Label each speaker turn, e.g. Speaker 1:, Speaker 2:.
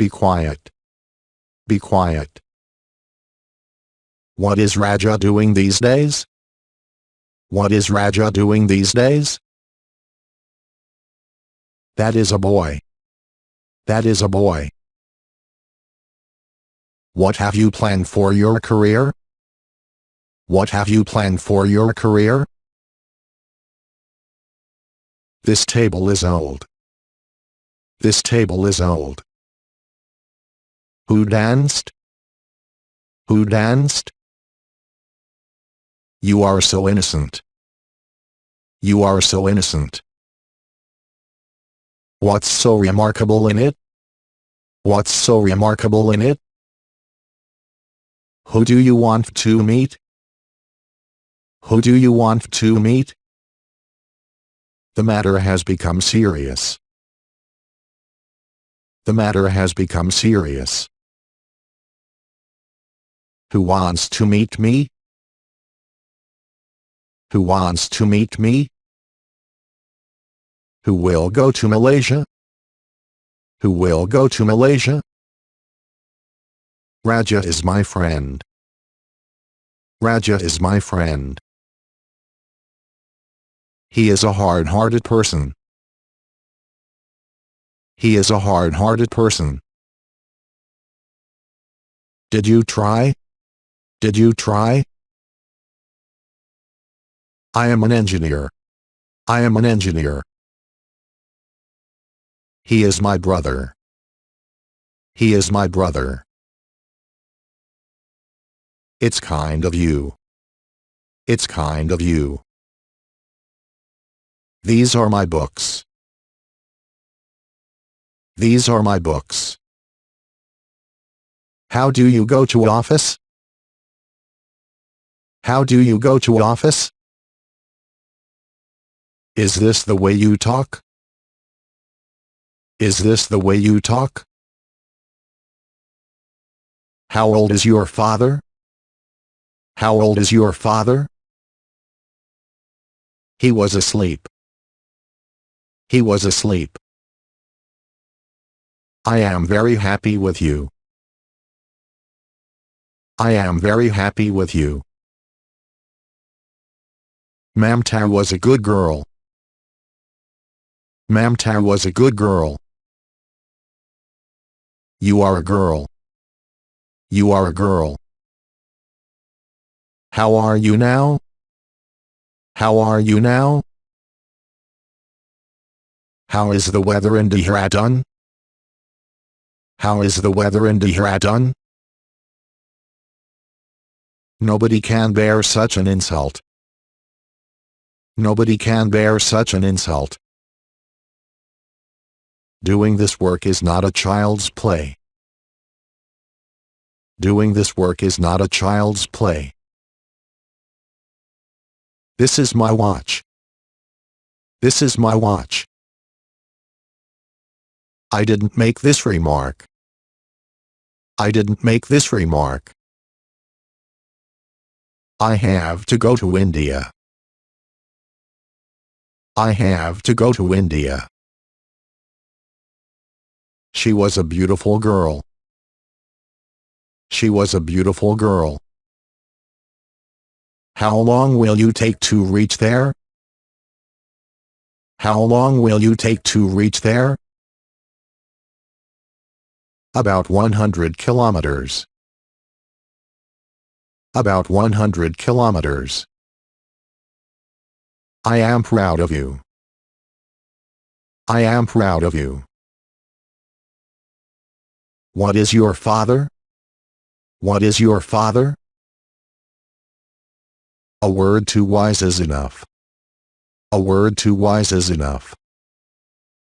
Speaker 1: Be quiet. Be quiet. What is Raju doing these days? What is Raju doing these days? That is a boy. That is a boy. What have you planned for your career? What have you planned for your career? This table is old. This table is old. Who danced? Who danced? You are so innocent. You are so innocent. What's so remarkable in it? What's so remarkable in it? Who do you want to meet? Who do you want to meet? The matter has become serious. The matter has become serious. Who wants to meet me? Who wants to meet me? Who will go to Malaysia? Who will go to Malaysia? Raju is my friend. Raju is my friend. He is a hard-hearted person. He is a hard-hearted person. Did you try? Did you try? I am an engineer. I am an engineer. He is my brother. He is my brother. It's kind of you. It's kind of you. These are my books. These are my books. How do you go to office? How do you go to office? Is this the way you talk? Is this the way you talk? How old is your father? How old is your father? He was asleep. He was asleep. I am very happy with you. I am very happy with you. Mamta was a good girl. Mamta was a good girl. You are a girl. You are a girl. How are you now? How are you now? How is the weather in Dehradun? How is the weather in Dehradun? Nobody can bear such an insult. Nobody can bear such an insult. Doing this work is not a child's play. Doing this work is not a child's play. This is my watch. This is my watch. I didn't make this remark. I didn't make this remark. I have to go to India. I have to go to India. She was a beautiful girl. She was a beautiful girl. How long will you take to reach there? How long will you take to reach there? About 100 kilometers. About 100 kilometers. I am proud of you. I am proud of you. What is your father? What is your father? A word too wise is enough. A word too wise is enough.